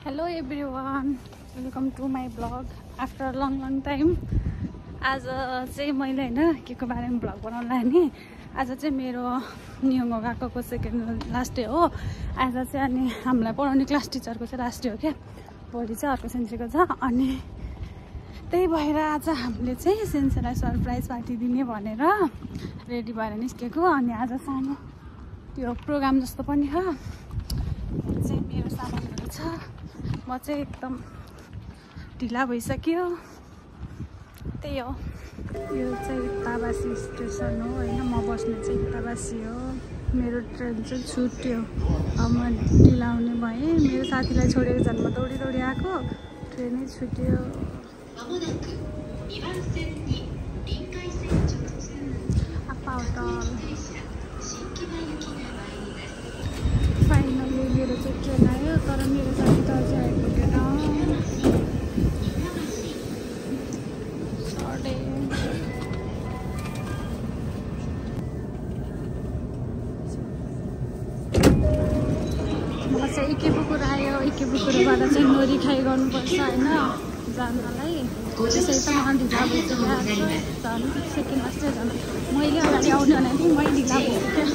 Hello everyone, welcome to my vlog after a long time. आज चाहिँ मैले हैन के को बारेमा भ्लग बनाउन लाने। आज चाहिँ मेरो न्युङो गएको सेकेन्ड लास्ट डे हो। आज चाहिँ अनि हामीलाई पढाउने क्लास टिचरको चाहिँ लास्ट डे हो क्या। भोलि चाहिँ अर्को सेन्सीको छ अनि त्यही भएर आज हामीले चाहिँ सेन्सीलाई सरप्राइज पार्टी दिने भनेर रेडी भएर निस्केको। अनि आज सानो त्यो प्रोग्राम जस्तो पनि हो। चाहिँ मेरो सामानहरु छ। म चाहिँ एकदम ढिला भइसक्यो। त्यही हो। यो चाहिँ इत्ताबासी स्टेसन हो हैन। म बस्ने चाहिँ इत्ताबासी हो। मेरो ट्रेन चाहिँ छुट्यो। अब म ढिला हुने भएँ। मेरो साथीलाई छोडेर जान म दौडी दौडी आएको। ट्रेनै छुट्यो। फाइनली मेरो चाहिँ ट्रेन आयो तर मेरो साथी त अझै आइपुगेन। म चाहिँ इकेबुकुर आयो। इकेबुकुरबाट चाहिँ नोरी खाइ गर्नुपर्छ हैन जानलाई। त्यसै त म ढिला भइसक्यो। झन् सेकेन्ड लास्ट चाहिँ झन् मैले अगाडि आउने भने मैले ढिला भइसक्यो।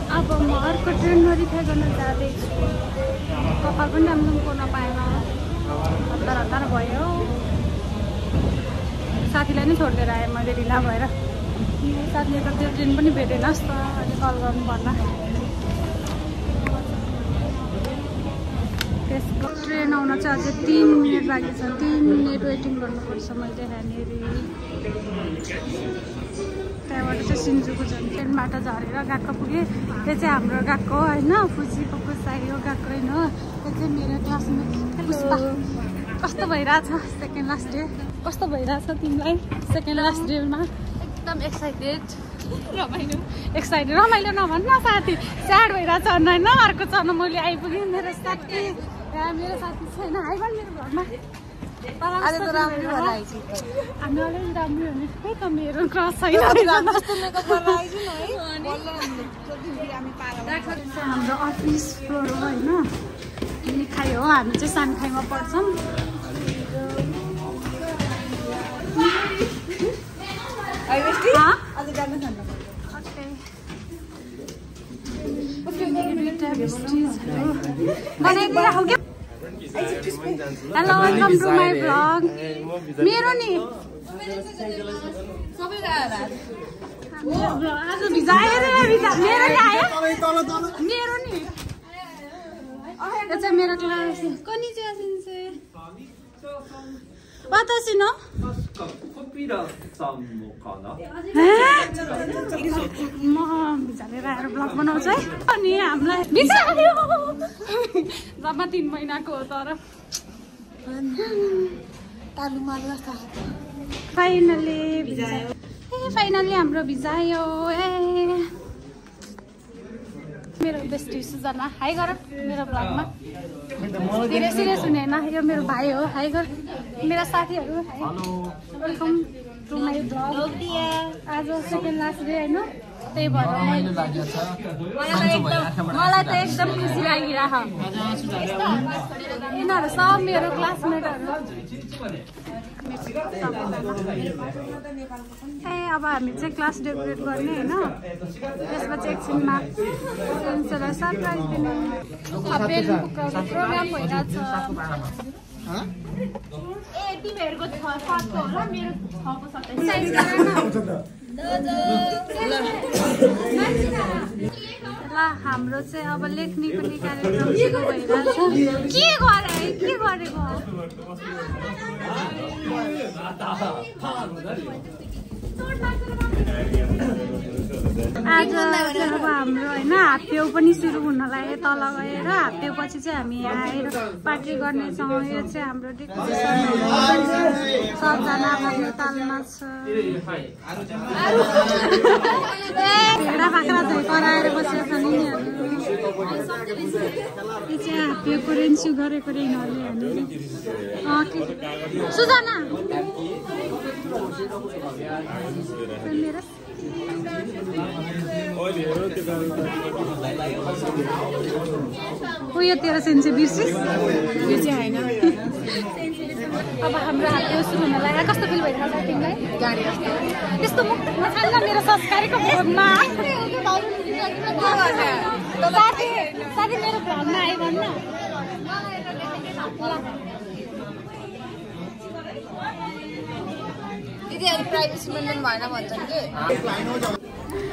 अब म अर्को ट्रेन नोरी खाइ गर्न जाँदैछु। कपाल पनि राम्रो कोर्न पाएन। हतार हतार भयो। साथीलाई नै छोडिदिएर आएँ मैले ढिला भएर। साथीले त त्यो ट्रेन पनि भेटेनस् त अनि कल गर्नु पर्ला। त्यसको ट्रेन आउन चाहिँ अझै 3 मिनट बाँकी छ। 3 मिनट वेटिङ गर्नुपर्छ मैले यहाँनिर। त्यहाँबाट चाहिँ सिन्जुको झन् ट्रेनबाट झरेर गएको पुगेँ। त्यो चाहिँ हाम्रो गएको होइन फुजीको पुसायो गएको होइन। त्यो चाहिँ मेरो क्लासमेट पुष्पा। कस्तो भइरहेछ सेकेन्ड लास्ट डे? कस्तो भइरहेछ तिमीलाई सेकेन्ड लास्ट डेमा? एकदम एक्साइटेड। रमाइलो नभन्न साथी। स्याड भइरहेछ होइन। अर्को चढ्न मैले आइपुगेँ। मेरो साथी छैन आइबन मेरो घरमा। आज त राम्रो भएर आइछु। हामी अलि राम्रो हुने खै त मेरो क्रस छैन। हाम्रो अफिस फ्लोर हो होइन। मिठाई हो। हामी चाहिँ सानखाइमा पढ्छौँ। Hello welcome to my vlog. मेरो नि आज भिजाएर मेरो नि आयो। मेरो नि यो चाहिँ मेरो क्लास कनिचिवा सेन्से। वातासी न म भिजालेर आएर ब्लग बनाउँछ है। अनि हामीलाई भिजायो। जम्मा 3 महिनाको हो तर फाइनली भिजायो। फाइनली हाम्रो भिजायो। मेरो बेस्टी सुजना हाई गर मेरो ब्लगमा। धेरै सिरियस हुने होइन। यो मेरो भाइ हो। हाई गर मेरा साथीहरू। Welcome to my blog. आज सेकेन्ड लास्ट डे होइन। त्यही भएर मलाई त एकदम खुसी लागिरह। यिनीहरू सब मेरो क्लासमेटहरू। अब हामी चाहिँ क्लास डेकोरेट गर्ने होइन। त्यसपछि एकछिनमा सेन्सरलाई सरप्राइज दिने प्रोग्राम भइरहेछ। तिमीहरूको 6 होला मेरो 6 को 27 ल हाम्रो चाहिँ अब लेख्ने पनि कार्यक्रम सुरु भइरहेछ। के गरेको आज अब हाम्रो होइन हाप्यो पनि सुरु हुन लाग्यो। तल गएर हाप्यो पछि चाहिँ हामी यहाँ आएर पार्टी गर्नेछौँ। यो चाहिँ हाम्रो डेकोरेसन सबजना आफ्नो तालमा छ। भेडा बाख्रा चाहिँ कराएर बसेको छ नि यिनीहरू। यो चाहिँ हाप्योको रेन्सु गरेको रे यिनीहरूले यहाँनिर। सुजना उयो तेरो सेन्से बिर्सिस बिर्से हैन अब हाम्रो हात सुरु हुन लाग्यो कस्तो फिल भइरहेको छ तिमीलाई गाडी जस्तो त्यस्तो मुख नछाल्न मेरो संस्कारीको भोगमा साथी मेरो घरमा आयो भन्न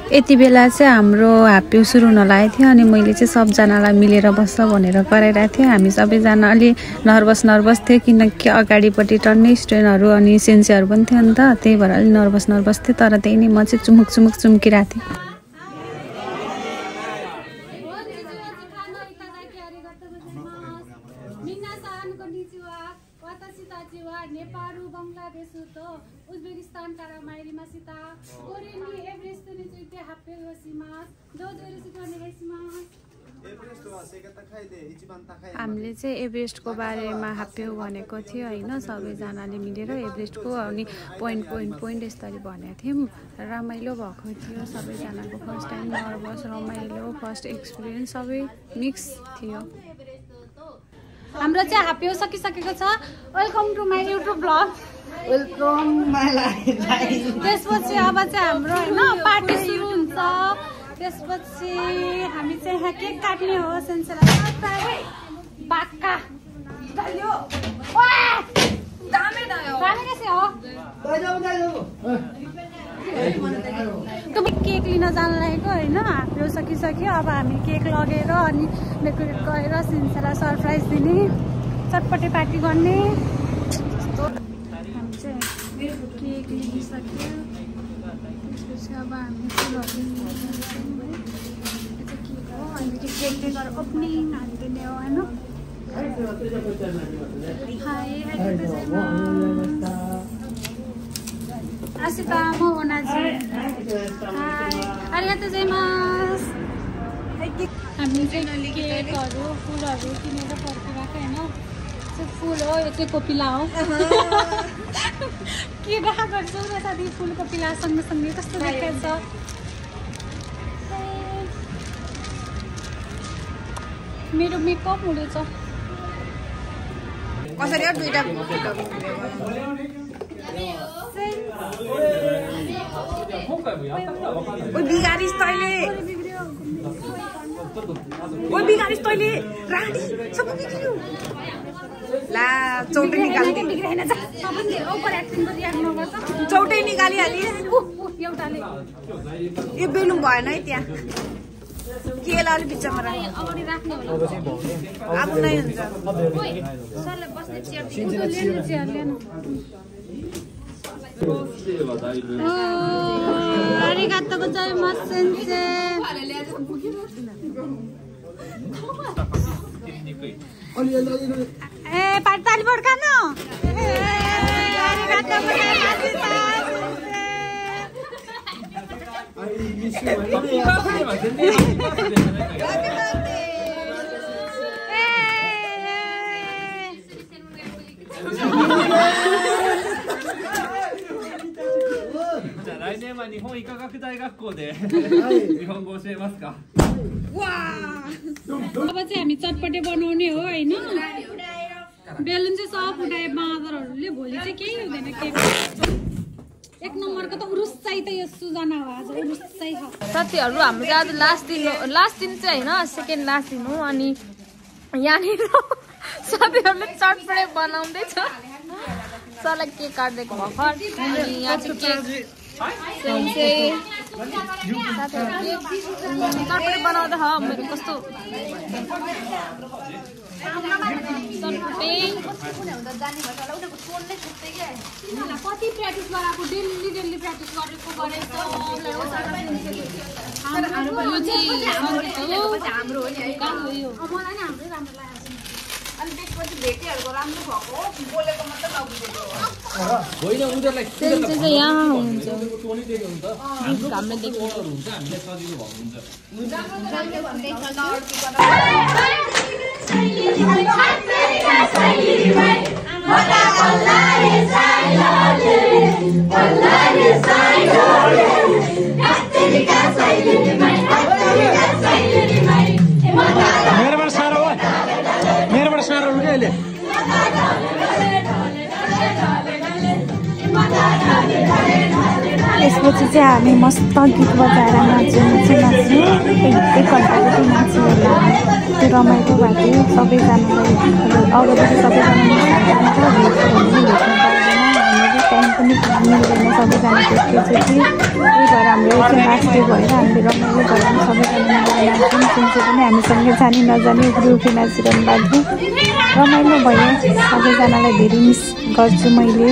यति बेला चाहिँ हाम्रो ह्याप्पी सुरु हुन लागेको थियो अनि मैले चाहिँ सबजनालाई मिलेर बस्छ भनेर कराइरहेको थिएँ हामी सबैजना अलि नर्भस थियो किनकि अगाडिपट्टि टन्नै स्टुडेन्टहरू अनि सेन्सेहरू पनि थियो नि त त्यही भएर अलि नर्भस थियो तर त्यही नै म चाहिँ चुमुक चुम्किरहेको थिएँ हामीले चाहिँ एभरेस्टको बारेमा हाप्यो भनेको थियो होइन सबैजनाले मिलेर एभरेस्टको अनि पोइन्ट यसरी भनेको थियौँ रमाइलो भएको थियो सबैजनाको फर्स्ट टाइम नर्भस रमाइलो फर्स्ट एक्सपिरियन्स सबै मिक्स थियो हाम्रो चाहिँ हाप्यो सकिसकेको छ welcome to my YouTube blog welcome my life त्यसपछि अब चाहिँ हाम्रो होइन पार्टी सुरु हुन्छ त्यसपछि हामी चाहिँ यहाँ केक काट्ने हो सेन्सेलाई बाक्का केक लिन जान लागेको होइन हाम्रो सकिसक्यो अब हामी केक लगेर अनि डेकोरेट गरेर सेन्सेलाई सरप्राइज दिने चटपटे पार्टी गर्ने हामी चाहिँ केक लिइसक्यो त्यसपछि अब हामी फुलहरू केक गरेर ओपनिङ हालिदिने हो होइन आसिता म ओनाजी आरियातो गोजाइमास हामी चाहिँ केकहरू फुलहरू किनेर फर्किरहेको होइन फुल हो यो चाहिँ कोपिला हो के देखा गर्छौ र साथी फुलको पिला सँगसँगै कस्तो देखाउँछ मेरो मेकअप हुँदैछ कसरी हो दुईटा ओइ बिगारिस तैले राडी सबै बिग्रियो ला चौटै निकालिहालिस एउटाले यो बेलुन भएन है त्यहाँ केला अलि बिचमा राख्ने आफू नै हुन्छ आरिगातो गोजाइमास सेन्से ए पार्ताली बडका न आरिगातो अब चाहिँ हामी चटपटे बनाउने हो होइन बेलुन चाहिँ सब उठाए बाँदरहरूले भोलि चाहिँ केही हुँदैन केक एक नम्बरको त उरुस्साई त यो सुजना हो आज उरुस्साई छ साथीहरू हाम्रो चाहिँ आज लास्ट दिन चाहिँ होइन सेकेन्ड लास्ट दिन हो अनि यहाँनिर साथीहरूले चटपटे बनाउँदैछ सरलाई केक काट्दैको भर्खर अनि यहाँ चाहिँ केक चटपटे बनाउँदा मेरो कस्तो कति प्र्याक्टिस गराएको डेली प्र्याक्टिस गरेको यहाँ हुन्छ हामीले मेरोबाट साह्रो त्यसपछि चाहिँ हामी मस्त गीत बजाएर नाच्यौँ एक घन्टा जति नाच्यो होला। त्यो रमाइलो भएको थियो। सबैजनालाई अगाडि चाहिँ सबैजना टाइम पनि मिल्दैन सबैजना एकैचोटि। त्यही भएर हाम्रो एकछिन लास्ट डे भएर हामीले रमाइलो भएर सबैजना मिलेर नाच्यौँ। चिन्छु पनि हामीसँगै जानी नजाने उफ्री उफ्री नाचिरहनु भएको थियो। रमाइलो भयो। सबैजनालाई धेरै मिस गर्छु मैले।